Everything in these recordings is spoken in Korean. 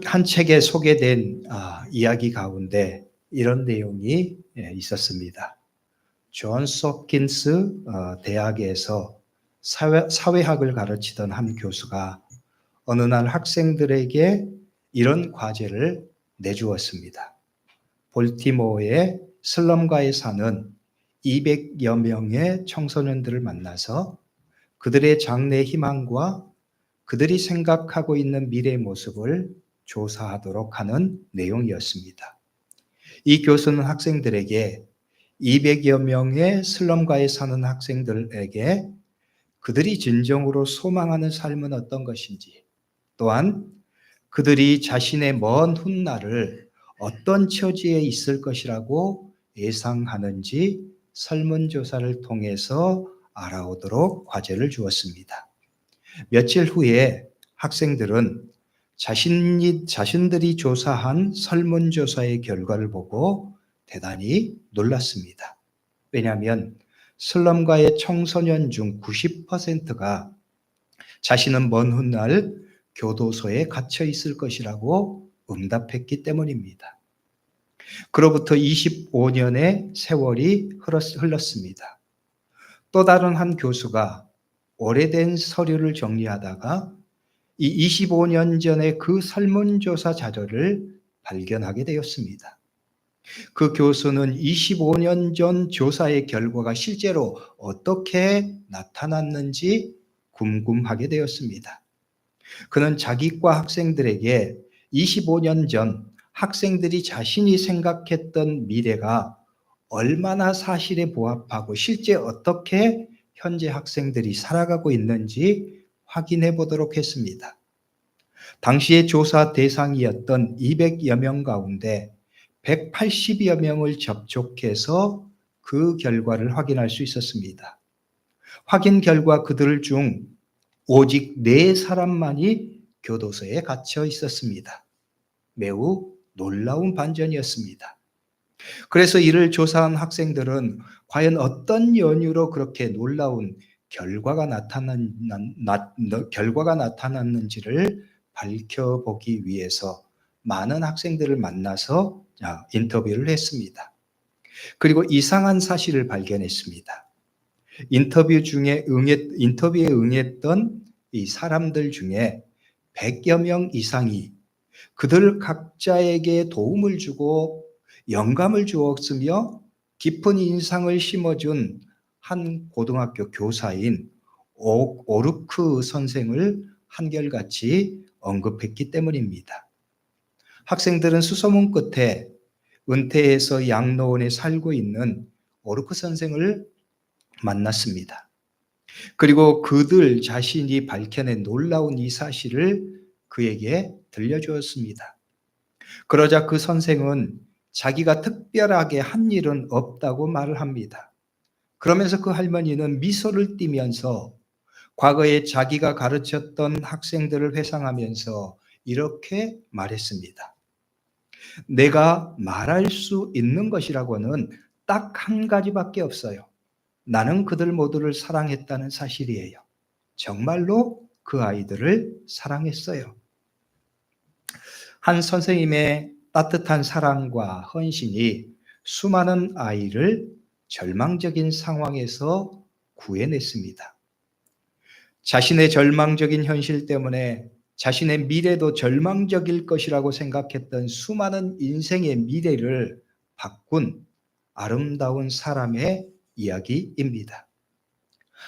한 책에 소개된 이야기 가운데 이런 내용이 있었습니다. 존스 홉킨스 대학에서 사회학을 가르치던 한 교수가 어느 날 학생들에게 이런 과제를 내주었습니다. 볼티모어의 슬럼가에 사는 200여 명의 청소년들을 만나서 그들의 장래 희망과 그들이 생각하고 있는 미래의 모습을 조사하도록 하는 내용이었습니다. 이 교수는 학생들에게 200여 명의 슬럼가에 사는 학생들에게 그들이 진정으로 소망하는 삶은 어떤 것인지, 또한 그들이 자신의 먼 훗날을 어떤 처지에 있을 것이라고 예상하는지 설문조사를 통해서 알아오도록 과제를 주었습니다. 며칠 후에 학생들은 자신들이 조사한 설문조사의 결과를 보고 대단히 놀랐습니다. 왜냐하면 슬럼가의 청소년 중 90%가 자신은 먼 훗날 교도소에 갇혀 있을 것이라고 응답했기 때문입니다. 그로부터 25년의 세월이 흘렀습니다. 또 다른 한 교수가 오래된 서류를 정리하다가 이 25년 전에 그 설문조사 자료를 발견하게 되었습니다. 그 교수는 25년 전 조사의 결과가 실제로 어떻게 나타났는지 궁금하게 되었습니다. 그는 자기과 학생들에게 25년 전 학생들이 자신이 생각했던 미래가 얼마나 사실에 부합하고 실제 어떻게 현재 학생들이 살아가고 있는지 확인해 보도록 했습니다. 당시의 조사 대상이었던 200여 명 가운데 180여 명을 접촉해서 그 결과를 확인할 수 있었습니다. 확인 결과 그들 중 오직 4사람만이 교도소에 갇혀 있었습니다. 매우 놀라운 반전이었습니다. 그래서 이를 조사한 학생들은 과연 어떤 연유로 그렇게 놀라운 결과가 나타났는지를 밝혀보기 위해서 많은 학생들을 만나서 인터뷰를 했습니다. 그리고 이상한 사실을 발견했습니다. 인터뷰에 응했던 이 사람들 중에 100여 명 이상이 그들 각자에게 도움을 주고 영감을 주었으며 깊은 인상을 심어준 한 고등학교 교사인 오르크 선생을 한결같이 언급했기 때문입니다. 학생들은 수소문 끝에 은퇴해서 양로원에 살고 있는 오르크 선생을 만났습니다. 그리고 그들 자신이 밝혀낸 놀라운 이 사실을 그에게 들려주었습니다. 그러자 그 선생은 자기가 특별하게 한 일은 없다고 말을 합니다. 그러면서 그 할머니는 미소를 띠면서 과거에 자기가 가르쳤던 학생들을 회상하면서 이렇게 말했습니다. 내가 말할 수 있는 것이라고는 딱 한 가지밖에 없어요. 나는 그들 모두를 사랑했다는 사실이에요. 정말로 그 아이들을 사랑했어요. 한 선생님의 따뜻한 사랑과 헌신이 수많은 아이를 절망적인 상황에서 구해냈습니다. 자신의 절망적인 현실 때문에 자신의 미래도 절망적일 것이라고 생각했던 수많은 인생의 미래를 바꾼 아름다운 사람의 이야기입니다.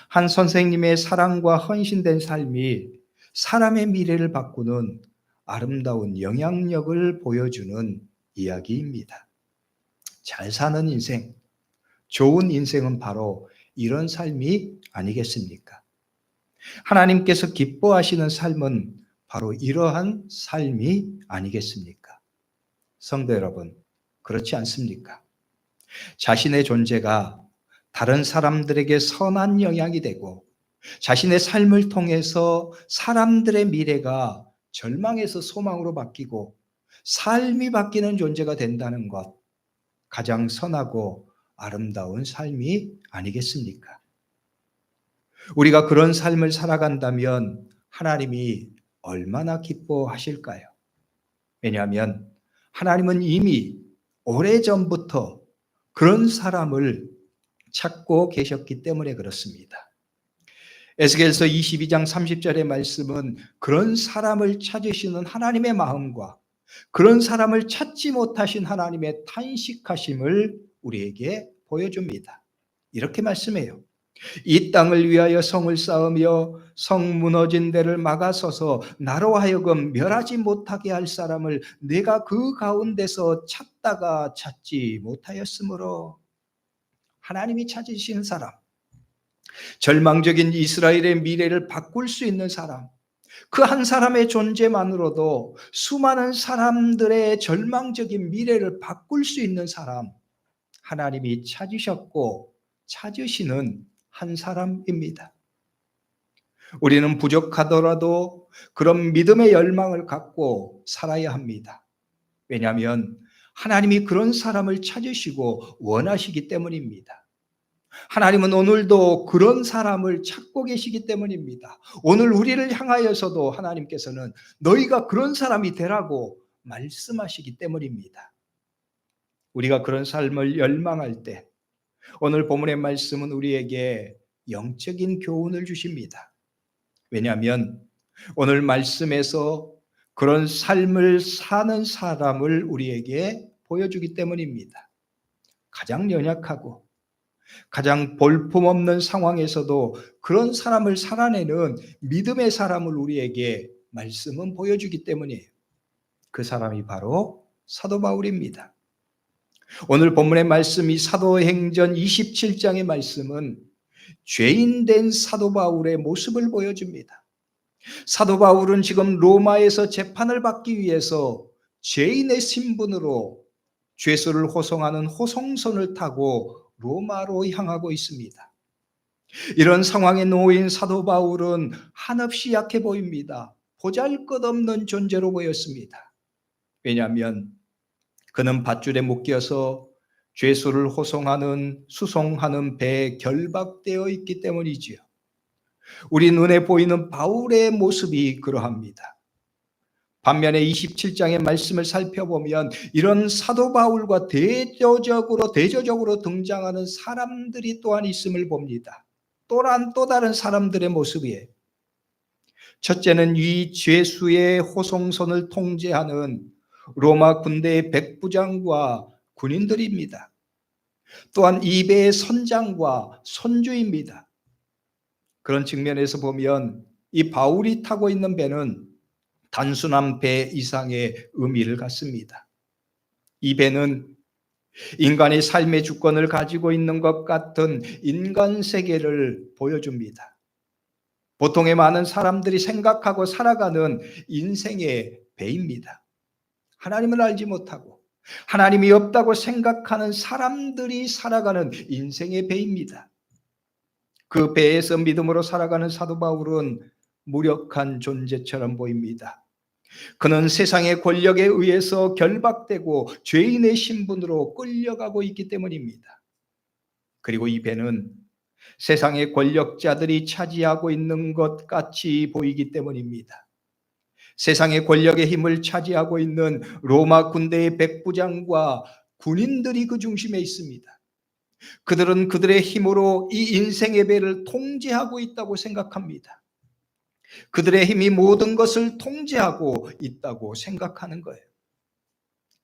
한 선생님의 사랑과 헌신된 삶이 사람의 미래를 바꾸는 아름다운 영향력을 보여주는 이야기입니다. 잘 사는 인생, 좋은 인생은 바로 이런 삶이 아니겠습니까? 하나님께서 기뻐하시는 삶은 바로 이러한 삶이 아니겠습니까? 성도 여러분, 그렇지 않습니까? 자신의 존재가 다른 사람들에게 선한 영향이 되고 자신의 삶을 통해서 사람들의 미래가 절망에서 소망으로 바뀌고 삶이 바뀌는 존재가 된다는 것, 가장 선하고 아름다운 삶이 아니겠습니까? 우리가 그런 삶을 살아간다면 하나님이 얼마나 기뻐하실까요? 왜냐하면 하나님은 이미 오래전부터 그런 사람을 찾고 계셨기 때문에 그렇습니다. 에스겔서 22장 30절의 말씀은 그런 사람을 찾으시는 하나님의 마음과 그런 사람을 찾지 못하신 하나님의 탄식하심을 우리에게 보여줍니다. 이렇게 말씀해요. 이 땅을 위하여 성을 쌓으며 성 무너진 데를 막아서서 나로 하여금 멸하지 못하게 할 사람을 내가 그 가운데서 찾다가 찾지 못하였으므로. 하나님이 찾으시는 사람, 절망적인 이스라엘의 미래를 바꿀 수 있는 사람, 그 한 사람의 존재만으로도 수많은 사람들의 절망적인 미래를 바꿀 수 있는 사람, 하나님이 찾으셨고 찾으시는 한 사람입니다. 우리는 부족하더라도 그런 믿음의 열망을 갖고 살아야 합니다. 왜냐하면 하나님이 그런 사람을 찾으시고 원하시기 때문입니다. 하나님은 오늘도 그런 사람을 찾고 계시기 때문입니다. 오늘 우리를 향하여서도 하나님께서는 너희가 그런 사람이 되라고 말씀하시기 때문입니다. 우리가 그런 삶을 열망할 때 오늘 본문의 말씀은 우리에게 영적인 교훈을 주십니다. 왜냐하면 오늘 말씀에서 그런 삶을 사는 사람을 우리에게 보여주기 때문입니다. 가장 연약하고 가장 볼품없는 상황에서도 그런 사람을 살아내는 믿음의 사람을 우리에게 말씀은 보여주기 때문이에요. 그 사람이 바로 사도 바울입니다. 오늘 본문의 말씀이 사도행전 27장의 말씀은 죄인 된 사도 바울의 모습을 보여줍니다. 사도 바울은 지금 로마에서 재판을 받기 위해서 죄인의 신분으로 죄수를 호송하는 호송선을 타고 로마로 향하고 있습니다. 이런 상황에 놓인 사도 바울은 한없이 약해 보입니다. 보잘것없는 존재로 보였습니다. 왜냐하면 그는 밧줄에 묶여서 죄수를 호송하는 수송하는 배에 결박되어 있기 때문이지요. 우리 눈에 보이는 바울의 모습이 그러합니다. 반면에 27장의 말씀을 살펴보면 이런 사도 바울과 대조적으로 등장하는 사람들이 또한 있음을 봅니다. 또 다른 사람들의 모습이에요. 첫째는 이 죄수의 호송선을 통제하는 로마 군대의 백부장과 군인들입니다. 또한 이 배의 선장과 선주입니다. 그런 측면에서 보면 이 바울이 타고 있는 배는 단순한 배 이상의 의미를 갖습니다. 이 배는 인간의 삶의 주권을 가지고 있는 것 같은 인간 세계를 보여줍니다. 보통의 많은 사람들이 생각하고 살아가는 인생의 배입니다. 하나님을 알지 못하고 하나님이 없다고 생각하는 사람들이 살아가는 인생의 배입니다. 그 배에서 믿음으로 살아가는 사도 바울은 무력한 존재처럼 보입니다. 그는 세상의 권력에 의해서 결박되고 죄인의 신분으로 끌려가고 있기 때문입니다. 그리고 이 배는 세상의 권력자들이 차지하고 있는 것 같이 보이기 때문입니다. 세상의 권력의 힘을 차지하고 있는 로마 군대의 백부장과 군인들이 그 중심에 있습니다. 그들은 그들의 힘으로 이 인생의 배를 통제하고 있다고 생각합니다. 그들의 힘이 모든 것을 통제하고 있다고 생각하는 거예요.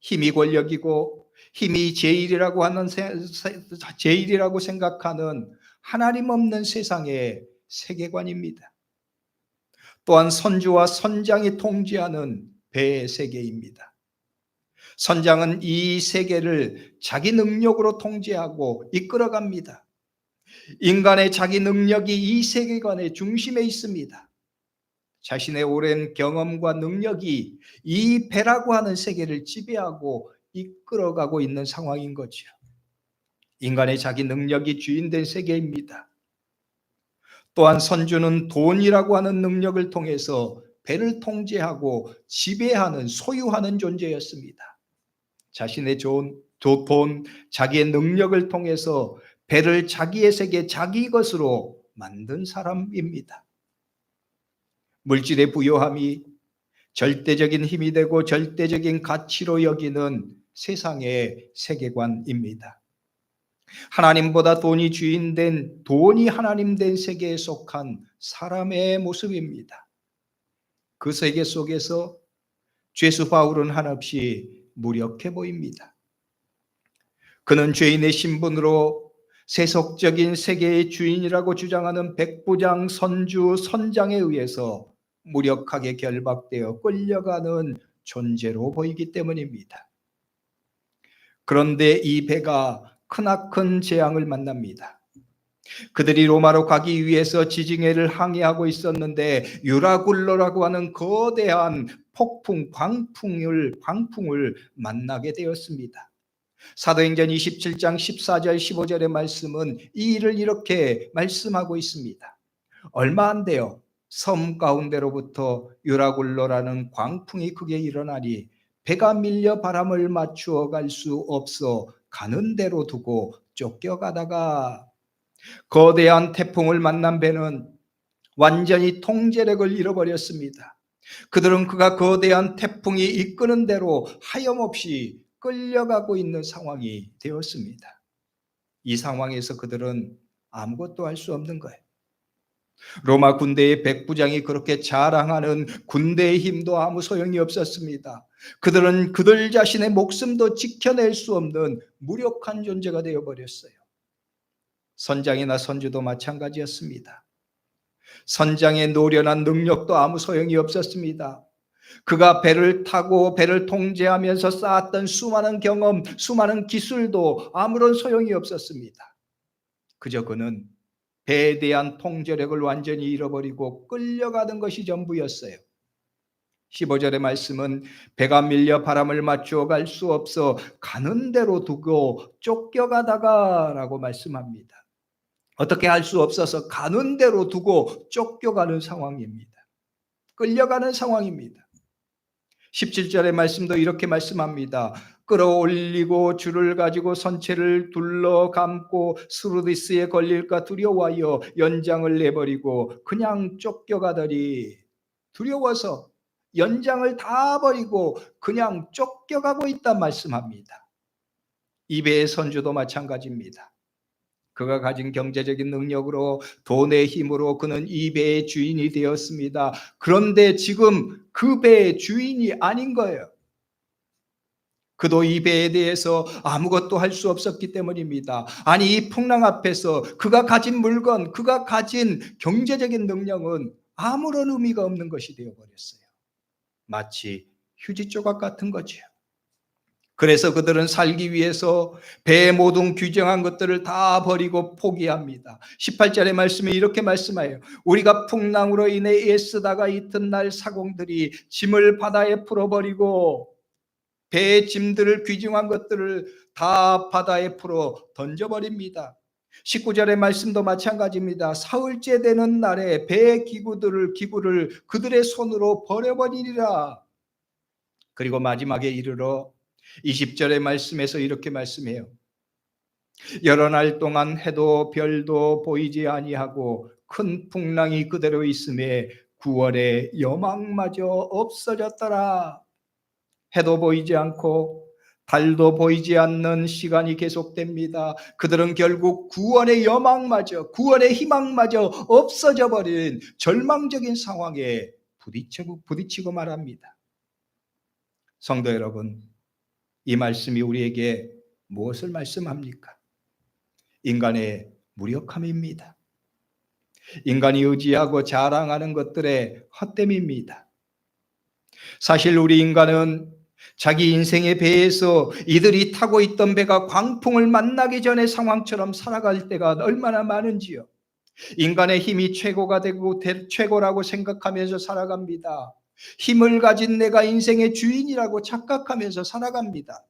힘이 권력이고 힘이 제일이라고 생각하는 하나님 없는 세상의 세계관입니다. 또한 선주와 선장이 통제하는 배의 세계입니다. 선장은 이 세계를 자기 능력으로 통제하고 이끌어갑니다. 인간의 자기 능력이 이 세계관의 중심에 있습니다. 자신의 오랜 경험과 능력이 이 배라고 하는 세계를 지배하고 이끌어가고 있는 상황인 거죠. 인간의 자기 능력이 주인된 세계입니다. 또한 선주는 돈이라고 하는 능력을 통해서 배를 통제하고 지배하는, 소유하는 존재였습니다. 자신의 돈, 자기의 능력을 통해서 배를 자기의 세계, 자기 것으로 만든 사람입니다. 물질의 부요함이 절대적인 힘이 되고 절대적인 가치로 여기는 세상의 세계관입니다. 하나님보다 돈이 주인된, 돈이 하나님 된 세계에 속한 사람의 모습입니다. 그 세계 속에서 죄수 바울은 한없이 무력해 보입니다. 그는 죄인의 신분으로 세속적인 세계의 주인이라고 주장하는 백부장, 선주, 선장에 의해서 무력하게 결박되어 끌려가는 존재로 보이기 때문입니다. 그런데 이 배가 크나큰 재앙을 만납니다. 그들이 로마로 가기 위해서 지중해를 항해하고 있었는데 유라굴로라고 하는 거대한 폭풍, 광풍을 만나게 되었습니다. 사도행전 27장 14절 15절의 말씀은 이 일을 이렇게 말씀하고 있습니다. 얼마 안 돼요. 섬 가운데로부터 유라굴로라는 광풍이 크게 일어나니 배가 밀려 바람을 맞추어 갈 수 없어 가는 대로 두고 쫓겨가다가, 거대한 태풍을 만난 배는 완전히 통제력을 잃어버렸습니다. 그들은 그가 거대한 태풍이 이끄는 대로 하염없이 끌려가고 있는 상황이 되었습니다. 이 상황에서 그들은 아무것도 할 수 없는 거예요. 로마 군대의 백부장이 그렇게 자랑하는 군대의 힘도 아무 소용이 없었습니다. 그들은 그들 자신의 목숨도 지켜낼 수 없는 무력한 존재가 되어버렸어요. 선장이나 선주도 마찬가지였습니다. 선장의 노련한 능력도 아무 소용이 없었습니다. 그가 배를 타고 배를 통제하면서 쌓았던 수많은 경험, 수많은 기술도 아무런 소용이 없었습니다. 그저 그는 배에 대한 통제력을 완전히 잃어버리고 끌려가는 것이 전부였어요. 15절의 말씀은 배가 밀려 바람을 맞추어 갈 수 없어 가는 대로 두고 쫓겨가다가 라고 말씀합니다. 어떻게 할 수 없어서 가는 대로 두고 쫓겨가는 상황입니다. 끌려가는 상황입니다. 17절의 말씀도 이렇게 말씀합니다. 끌어올리고 줄을 가지고 선체를 둘러 감고 스루디스에 걸릴까 두려워하여 연장을 내버리고 그냥 쫓겨가더니, 두려워서 연장을 다 버리고 그냥 쫓겨가고 있단 말씀합니다. 이 배의 선주도 마찬가지입니다. 그가 가진 경제적인 능력으로, 돈의 힘으로 그는 이 배의 주인이 되었습니다. 그런데 지금 그 배의 주인이 아닌 거예요. 그도 이 배에 대해서 아무것도 할 수 없었기 때문입니다. 아니, 이 풍랑 앞에서 그가 가진 물건, 그가 가진 경제적인 능력은 아무런 의미가 없는 것이 되어버렸어요. 마치 휴지 조각 같은 거죠. 그래서 그들은 살기 위해서 배에 모든 규정한 것들을 다 버리고 포기합니다. 18절의 말씀에 이렇게 말씀해요. 우리가 풍랑으로 인해 애쓰다가 이튿날 사공들이 짐을 바다에 풀어버리고 배의 짐들을 귀중한 것들을 다 바다에 풀어 던져버립니다. 19절의 말씀도 마찬가지입니다. 사흘째 되는 날에 배의 기구를 그들의 손으로 버려버리리라. 그리고 마지막에 이르러 20절의 말씀에서 이렇게 말씀해요. 여러 날 동안 해도 별도 보이지 아니하고 큰 풍랑이 그대로 있음에 9월의 여망마저 없어졌더라. 해도 보이지 않고 달도 보이지 않는 시간이 계속됩니다. 그들은 결국 구원의 여망마저, 구원의 희망마저 없어져 버린 절망적인 상황에 부딪히고 말합니다. 성도 여러분, 이 말씀이 우리에게 무엇을 말씀합니까? 인간의 무력함입니다. 인간이 의지하고 자랑하는 것들의 헛됨입니다. 사실 우리 인간은 자기 인생의 배에서 이들이 타고 있던 배가 광풍을 만나기 전의 상황처럼 살아갈 때가 얼마나 많은지요. 인간의 힘이 최고가 되고 최고라고 생각하면서 살아갑니다. 힘을 가진 내가 인생의 주인이라고 착각하면서 살아갑니다.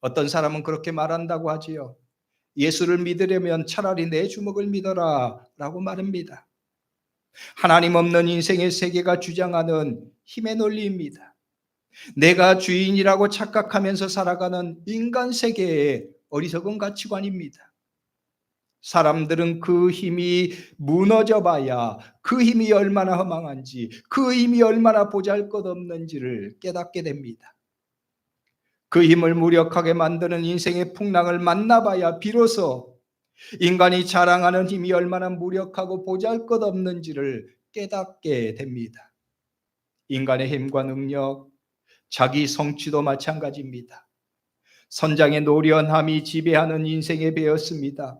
어떤 사람은 그렇게 말한다고 하지요. 예수를 믿으려면 차라리 내 주먹을 믿어라 라고 말합니다. 하나님 없는 인생의 세계가 주장하는 힘의 논리입니다. 내가 주인이라고 착각하면서 살아가는 인간 세계의 어리석은 가치관입니다. 사람들은 그 힘이 무너져 봐야 그 힘이 얼마나 허망한지, 그 힘이 얼마나 보잘것없는지를 깨닫게 됩니다. 그 힘을 무력하게 만드는 인생의 풍랑을 만나봐야 비로소 인간이 자랑하는 힘이 얼마나 무력하고 보잘것없는지를 깨닫게 됩니다. 인간의 힘과 능력, 자기 성취도 마찬가지입니다. 선장의 노련함이 지배하는 인생의 배였습니다.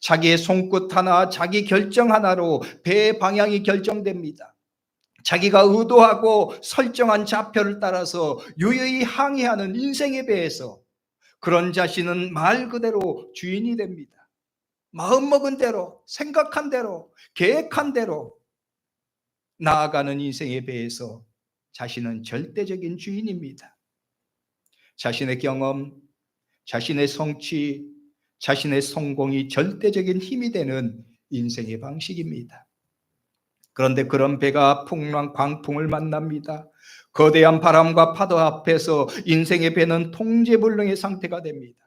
자기의 손끝 하나, 자기 결정 하나로 배의 방향이 결정됩니다. 자기가 의도하고 설정한 좌표를 따라서 유유히 항해하는 인생의 배에서 그런 자신은 말 그대로 주인이 됩니다. 마음먹은 대로, 생각한 대로, 계획한 대로 나아가는 인생의 배에서 자신은 절대적인 주인입니다. 자신의 경험, 자신의 성취, 자신의 성공이 절대적인 힘이 되는 인생의 방식입니다. 그런데 그런 배가 풍랑, 광풍을 만납니다. 거대한 바람과 파도 앞에서 인생의 배는 통제불능의 상태가 됩니다.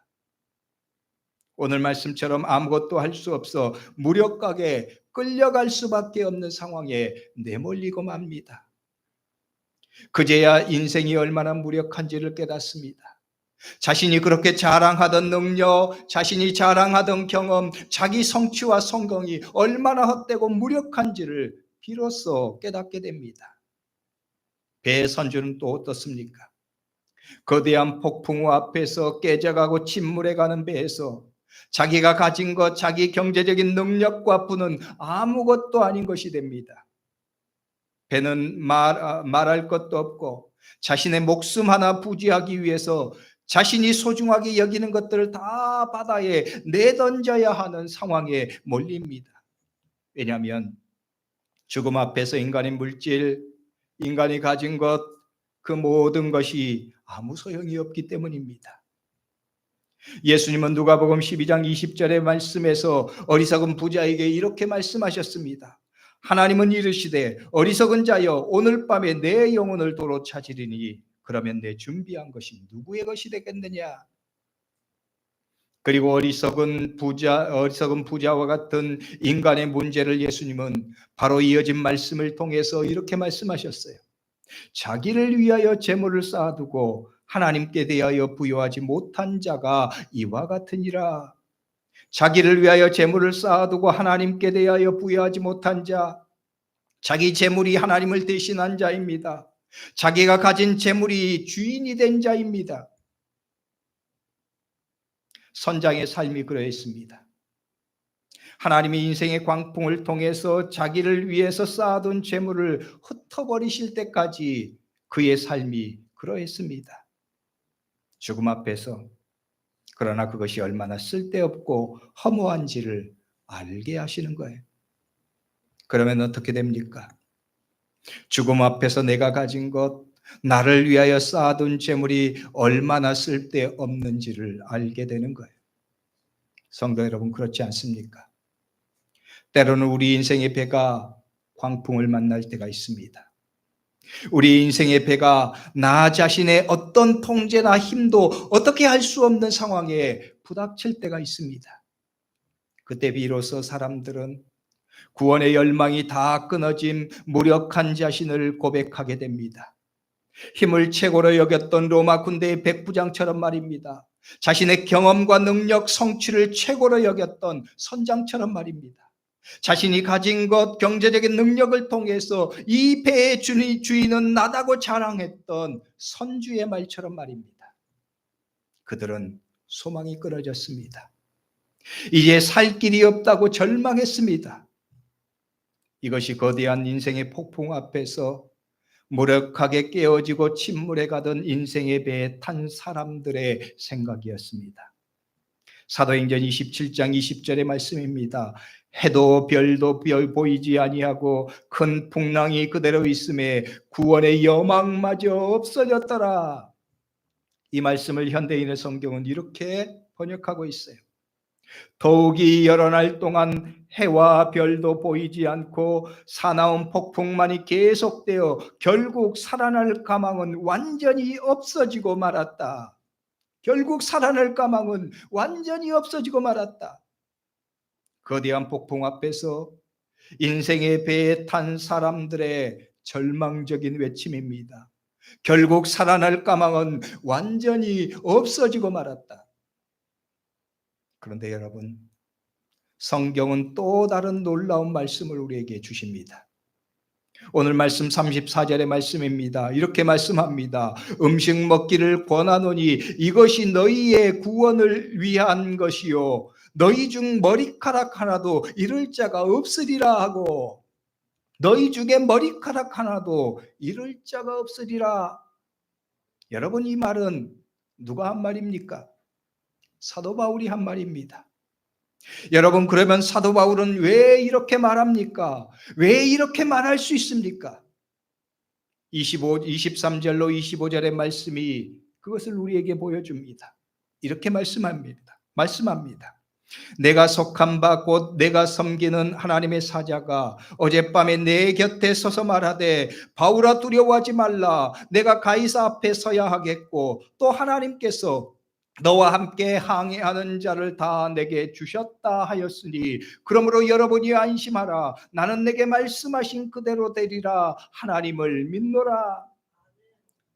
오늘 말씀처럼 아무것도 할 수 없어 무력하게 끌려갈 수밖에 없는 상황에 내몰리고 맙니다. 그제야 인생이 얼마나 무력한지를 깨닫습니다. 자신이 그렇게 자랑하던 능력, 자신이 자랑하던 경험, 자기 성취와 성공이 얼마나 헛되고 무력한지를 비로소 깨닫게 됩니다. 배의 선주는 또 어떻습니까? 거대한 폭풍우 앞에서 깨져가고 침몰해가는 배에서 자기가 가진 것, 자기 경제적인 능력과 부는 아무것도 아닌 것이 됩니다. 배는 말할 것도 없고 자신의 목숨 하나 부지하기 위해서 자신이 소중하게 여기는 것들을 다 바다에 내던져야 하는 상황에 몰립니다. 왜냐하면 죽음 앞에서 인간의 물질, 인간이 가진 것, 그 모든 것이 아무 소용이 없기 때문입니다. 예수님은 누가복음 12장 20절의 말씀에서 어리석은 부자에게 이렇게 말씀하셨습니다. 하나님은 이르시되 어리석은 자여 오늘 밤에 내 영혼을 도로 찾으리니 그러면 내 준비한 것이 누구의 것이 되겠느냐. 그리고 어리석은 부자와 같은 인간의 문제를 예수님은 바로 이어진 말씀을 통해서 이렇게 말씀하셨어요. 자기를 위하여 재물을 쌓아두고 하나님께 대하여 부여하지 못한 자가 이와 같으니라. 자기를 위하여 재물을 쌓아두고 하나님께 대하여 부여하지 못한 자, 자기 재물이 하나님을 대신한 자입니다. 자기가 가진 재물이 주인이 된 자입니다. 선장의 삶이 그러했습니다. 하나님이 인생의 광풍을 통해서 자기를 위해서 쌓아둔 재물을 흩어버리실 때까지 그의 삶이 그러했습니다. 죽음 앞에서. 그러나 그것이 얼마나 쓸데없고 허무한지를 알게 하시는 거예요. 그러면 어떻게 됩니까? 죽음 앞에서 내가 가진 것, 나를 위하여 쌓아둔 재물이 얼마나 쓸데없는지를 알게 되는 거예요. 성도 여러분, 그렇지 않습니까? 때로는 우리 인생의 배가 광풍을 만날 때가 있습니다. 우리 인생의 배가 나 자신의 어떤 통제나 힘도 어떻게 할 수 없는 상황에 부닥칠 때가 있습니다. 그때 비로소 사람들은 구원의 열망이 다 끊어진 무력한 자신을 고백하게 됩니다. 힘을 최고로 여겼던 로마 군대의 백부장처럼 말입니다. 자신의 경험과 능력, 성취를 최고로 여겼던 선장처럼 말입니다. 자신이 가진 것, 경제적인 능력을 통해서 이 배의 주인은 나다고 자랑했던 선주의 말처럼 말입니다. 그들은 소망이 끊어졌습니다. 이제 살 길이 없다고 절망했습니다. 이것이 거대한 인생의 폭풍 앞에서 무력하게 깨어지고 침몰해 가던 인생의 배에 탄 사람들의 생각이었습니다. 사도행전 27장 20절의 말씀입니다. 해도 별도 보이지 아니하고 큰 풍랑이 그대로 있음에 구원의 여망마저 없어졌더라. 이 말씀을 현대인의 성경은 이렇게 번역하고 있어요. 더욱이 여러 날 동안 해와 별도 보이지 않고 사나운 폭풍만이 계속되어 결국 살아날 가망은 완전히 없어지고 말았다. 결국 살아날 가망은 완전히 없어지고 말았다. 거대한 폭풍 앞에서 인생의 배에 탄 사람들의 절망적인 외침입니다. 결국 살아날 까망은 완전히 없어지고 말았다. 그런데 여러분, 성경은 또 다른 놀라운 말씀을 우리에게 주십니다. 오늘 말씀 34절의 말씀입니다. 이렇게 말씀합니다. 음식 먹기를 권하노니 이것이 너희의 구원을 위한 것이요 너희 중 머리카락 하나도 잃을 자가 없으리라 하고, 너희 중에 머리카락 하나도 잃을 자가 없으리라. 여러분, 이 말은 누가 한 말입니까? 사도 바울이 한 말입니다. 여러분, 그러면 사도 바울은 왜 이렇게 말합니까? 왜 이렇게 말할 수 있습니까? 23절로 25절의 말씀이 그것을 우리에게 보여줍니다. 이렇게 말씀합니다. 내가 속한 바 곧 내가 섬기는 하나님의 사자가 어젯밤에 내 곁에 서서 말하되 바울아 두려워하지 말라. 내가 가이사 앞에 서야 하겠고 또 하나님께서 너와 함께 항해하는 자를 다 내게 주셨다 하였으니 그러므로 여러분이 안심하라. 나는 내게 말씀하신 그대로 되리라. 하나님을 믿노라.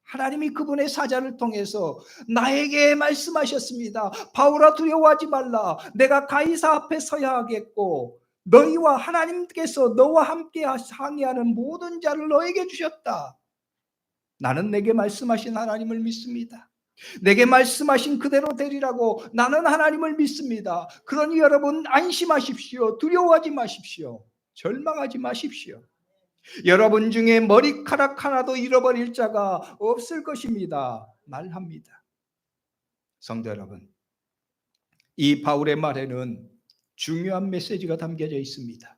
하나님이 그분의 사자를 통해서 나에게 말씀하셨습니다. 바울아 두려워하지 말라. 내가 가이사 앞에 서야 하겠고 너희와 하나님께서 너와 함께 항해하는 모든 자를 너에게 주셨다. 나는 내게 말씀하신 하나님을 믿습니다. 내게 말씀하신 그대로 되리라고 나는 하나님을 믿습니다. 그러니 여러분 안심하십시오. 두려워하지 마십시오. 절망하지 마십시오. 여러분 중에 머리카락 하나도 잃어버릴 자가 없을 것입니다. 말합니다. 성도 여러분, 이 바울의 말에는 중요한 메시지가 담겨져 있습니다.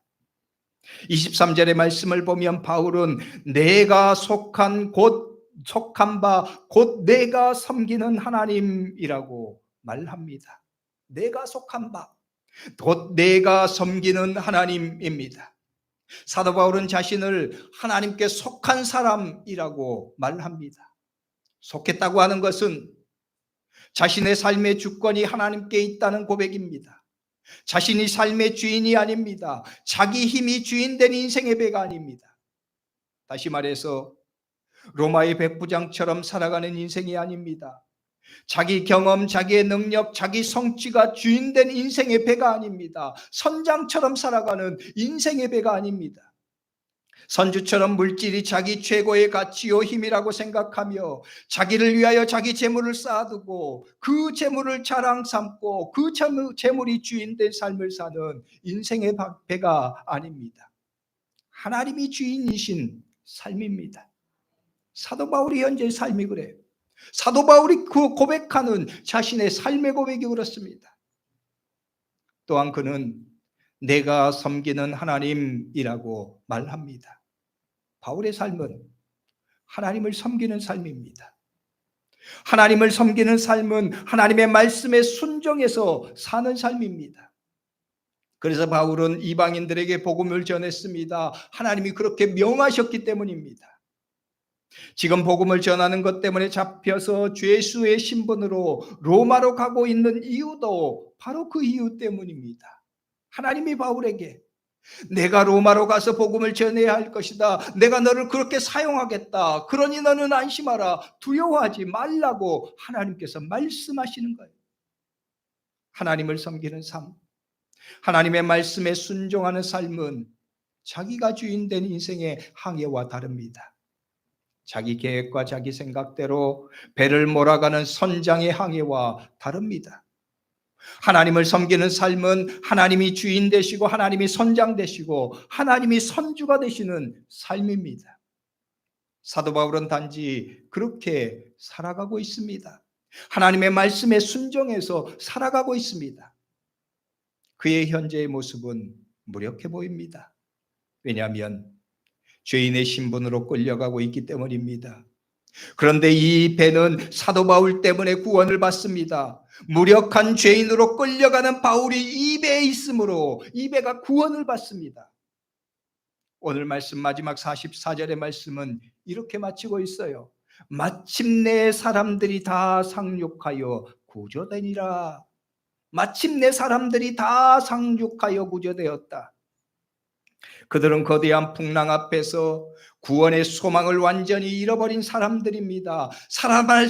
23절의 말씀을 보면 바울은 내가 속한 바 곧 내가 섬기는 하나님이라고 말합니다. 내가 속한 바 곧 내가 섬기는 하나님입니다. 사도 바울은 자신을 하나님께 속한 사람이라고 말합니다. 속했다고 하는 것은 자신의 삶의 주권이 하나님께 있다는 고백입니다. 자신이 삶의 주인이 아닙니다. 자기 힘이 주인된 인생의 배가 아닙니다. 다시 말해서 로마의 백부장처럼 살아가는 인생이 아닙니다. 자기 경험, 자기의 능력, 자기 성취가 주인된 인생의 배가 아닙니다. 선장처럼 살아가는 인생의 배가 아닙니다. 선주처럼 물질이 자기 최고의 가치요 힘이라고 생각하며 자기를 위하여 자기 재물을 쌓아두고 그 재물을 자랑 삼고 그 재물이 주인된 삶을 사는 인생의 배가 아닙니다. 하나님이 주인이신 삶입니다. 사도 바울이 현재의 삶이 그래요. 사도 바울이 그 고백하는 자신의 삶의 고백이 그렇습니다. 또한 그는 내가 섬기는 하나님이라고 말합니다. 바울의 삶은 하나님을 섬기는 삶입니다. 하나님을 섬기는 삶은 하나님의 말씀에 순종해서 사는 삶입니다. 그래서 바울은 이방인들에게 복음을 전했습니다. 하나님이 그렇게 명하셨기 때문입니다. 지금 복음을 전하는 것 때문에 잡혀서 죄수의 신분으로 로마로 가고 있는 이유도 바로 그 이유 때문입니다. 하나님이 바울에게 내가 로마로 가서 복음을 전해야 할 것이다. 내가 너를 그렇게 사용하겠다. 그러니 너는 안심하라. 두려워하지 말라고 하나님께서 말씀하시는 거예요. 하나님을 섬기는 삶, 하나님의 말씀에 순종하는 삶은 자기가 주인된 인생의 항해와 다릅니다. 자기 계획과 자기 생각대로 배를 몰아가는 선장의 항해와 다릅니다. 하나님을 섬기는 삶은 하나님이 주인 되시고 하나님이 선장 되시고 하나님이 선주가 되시는 삶입니다. 사도 바울은 단지 그렇게 살아가고 있습니다. 하나님의 말씀에 순종해서 살아가고 있습니다. 그의 현재의 모습은 무력해 보입니다. 왜냐하면 죄인의 신분으로 끌려가고 있기 때문입니다. 그런데 이 배는 사도 바울 때문에 구원을 받습니다. 무력한 죄인으로 끌려가는 바울이 이 배에 있으므로 이 배가 구원을 받습니다. 오늘 말씀 마지막 44절의 말씀은 이렇게 마치고 있어요. 마침내 사람들이 다 상륙하여 구조되니라. 마침내 사람들이 다 상륙하여 구조되었다. 그들은 거대한 풍랑 앞에서 구원의 소망을 완전히 잃어버린 사람들입니다. 살아날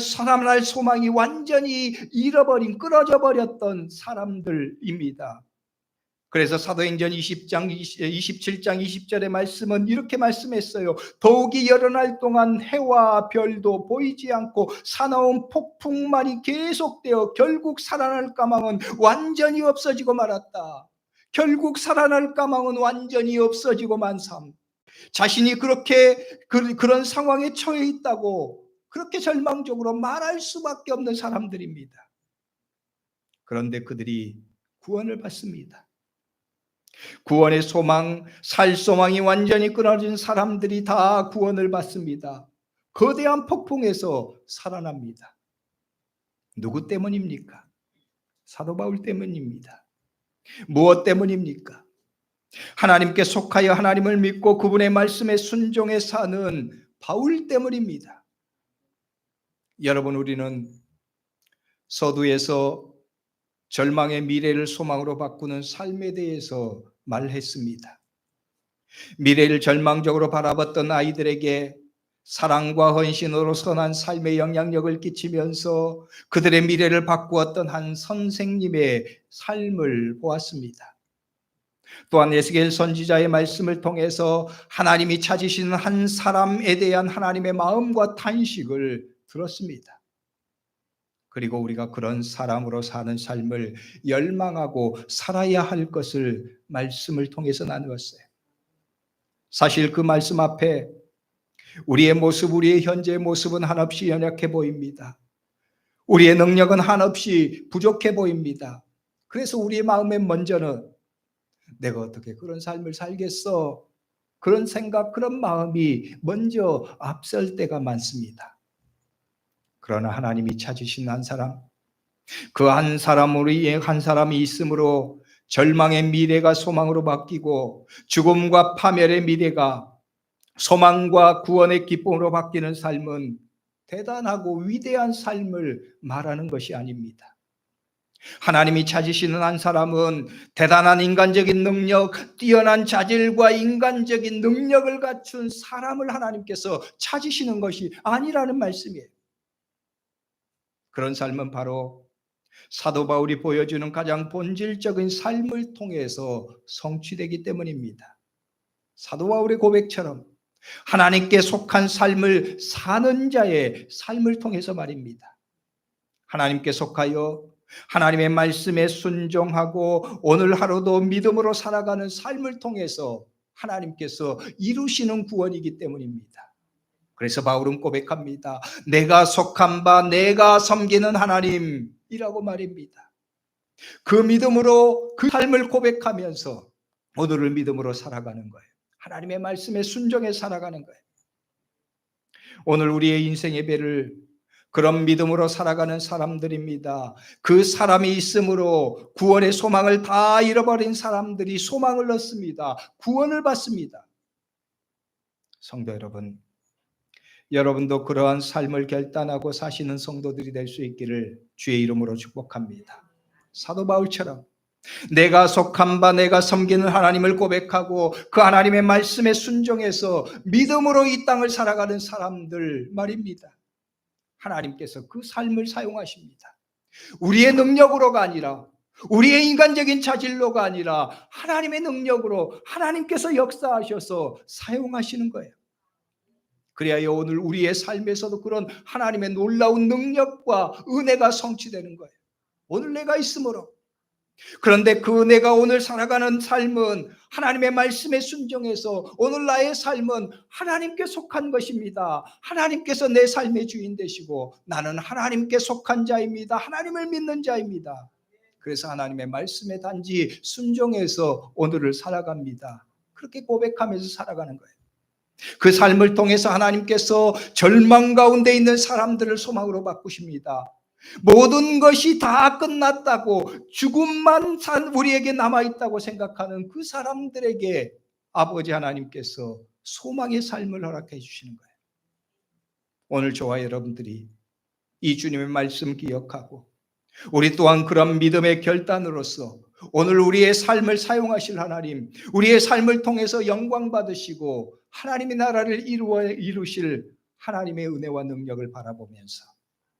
소망이 완전히 잃어버린, 끊어져 버렸던 사람들입니다. 그래서 사도행전 27장 20절의 말씀은 이렇게 말씀했어요. 더욱이 여러 날 동안 해와 별도 보이지 않고 사나운 폭풍만이 계속되어 결국 살아날 까망은 완전히 없어지고 말았다. 결국 살아날 까망은 완전히 없어지고 만 삶. 자신이 그런 상황에 처해 있다고 그렇게 절망적으로 말할 수밖에 없는 사람들입니다. 그런데 그들이 구원을 받습니다. 구원의 소망, 살 소망이 완전히 끊어진 사람들이 다 구원을 받습니다. 거대한 폭풍에서 살아납니다. 누구 때문입니까? 사도 바울 때문입니다. 무엇 때문입니까? 하나님께 속하여 하나님을 믿고 그분의 말씀에 순종해 사는 바울 때문입니다. 여러분, 우리는 서두에서 절망의 미래를 소망으로 바꾸는 삶에 대해서 말했습니다. 미래를 절망적으로 바라봤던 아이들에게 사랑과 헌신으로 선한 삶의 영향력을 끼치면서 그들의 미래를 바꾸었던 한 선생님의 삶을 보았습니다. 또한 에스겔 선지자의 말씀을 통해서 하나님이 찾으시는 한 사람에 대한 하나님의 마음과 탄식을 들었습니다. 그리고 우리가 그런 사람으로 사는 삶을 열망하고 살아야 할 것을 말씀을 통해서 나누었어요. 사실 그 말씀 앞에 우리의 모습, 우리의 현재의 모습은 한없이 연약해 보입니다. 우리의 능력은 한없이 부족해 보입니다. 그래서 우리의 마음에 먼저는 내가 어떻게 그런 삶을 살겠어? 그런 생각, 그런 마음이 먼저 앞설 때가 많습니다. 그러나 하나님이 찾으신 한 사람, 그 한 사람으로 한 사람이 있으므로 절망의 미래가 소망으로 바뀌고 죽음과 파멸의 미래가 소망과 구원의 기쁨으로 바뀌는 삶은 대단하고 위대한 삶을 말하는 것이 아닙니다. 하나님이 찾으시는 한 사람은 대단한 인간적인 능력, 뛰어난 자질과 인간적인 능력을 갖춘 사람을 하나님께서 찾으시는 것이 아니라는 말씀이에요. 그런 삶은 바로 사도 바울이 보여주는 가장 본질적인 삶을 통해서 성취되기 때문입니다. 사도 바울의 고백처럼 하나님께 속한 삶을 사는 자의 삶을 통해서 말입니다. 하나님께 속하여 하나님의 말씀에 순종하고 오늘 하루도 믿음으로 살아가는 삶을 통해서 하나님께서 이루시는 구원이기 때문입니다. 그래서 바울은 고백합니다. 내가 속한 바, 내가 섬기는 하나님이라고 말입니다. 그 믿음으로 그 삶을 고백하면서 오늘을 믿음으로 살아가는 거예요. 하나님의 말씀에 순종해 살아가는 거예요. 오늘 우리의 인생의 배를 그런 믿음으로 살아가는 사람들입니다. 그 사람이 있으므로 구원의 소망을 다 잃어버린 사람들이 소망을 얻습니다. 구원을 받습니다. 성도 여러분, 여러분도 그러한 삶을 결단하고 사시는 성도들이 될 수 있기를 주의 이름으로 축복합니다. 사도 바울처럼 내가 속한 바, 내가 섬기는 하나님을 고백하고 그 하나님의 말씀에 순종해서 믿음으로 이 땅을 살아가는 사람들 말입니다. 하나님께서 그 삶을 사용하십니다. 우리의 능력으로가 아니라, 우리의 인간적인 자질로가 아니라 하나님의 능력으로 하나님께서 역사하셔서 사용하시는 거예요. 그래야 오늘 우리의 삶에서도 그런 하나님의 놀라운 능력과 은혜가 성취되는 거예요. 오늘 내가 있으므로. 그런데 그 내가 오늘 살아가는 삶은 하나님의 말씀에 순종해서 오늘 나의 삶은 하나님께 속한 것입니다. 하나님께서 내 삶의 주인 되시고 나는 하나님께 속한 자입니다. 하나님을 믿는 자입니다. 그래서 하나님의 말씀에 단지 순종해서 오늘을 살아갑니다. 그렇게 고백하면서 살아가는 거예요. 그 삶을 통해서 하나님께서 절망 가운데 있는 사람들을 소망으로 바꾸십니다. 모든 것이 다 끝났다고 죽음만 우리에게 남아있다고 생각하는 그 사람들에게 아버지 하나님께서 소망의 삶을 허락해 주시는 거예요. 오늘 저와 여러분들이 이 주님의 말씀 기억하고 우리 또한 그런 믿음의 결단으로서 오늘 우리의 삶을 사용하실 하나님, 우리의 삶을 통해서 영광 받으시고 하나님의 나라를 이루실 하나님의 은혜와 능력을 바라보면서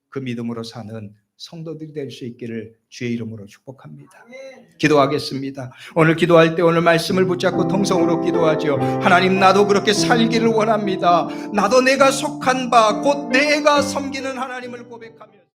그 믿음으로 사는 성도들이 될 수 있기를 주의 이름으로 축복합니다. 기도하겠습니다. 오늘 기도할 때 오늘 말씀을 붙잡고 통성으로 기도하죠. 하나님, 나도 그렇게 살기를 원합니다. 나도 내가 속한 바 곧 내가 섬기는 하나님을 고백하며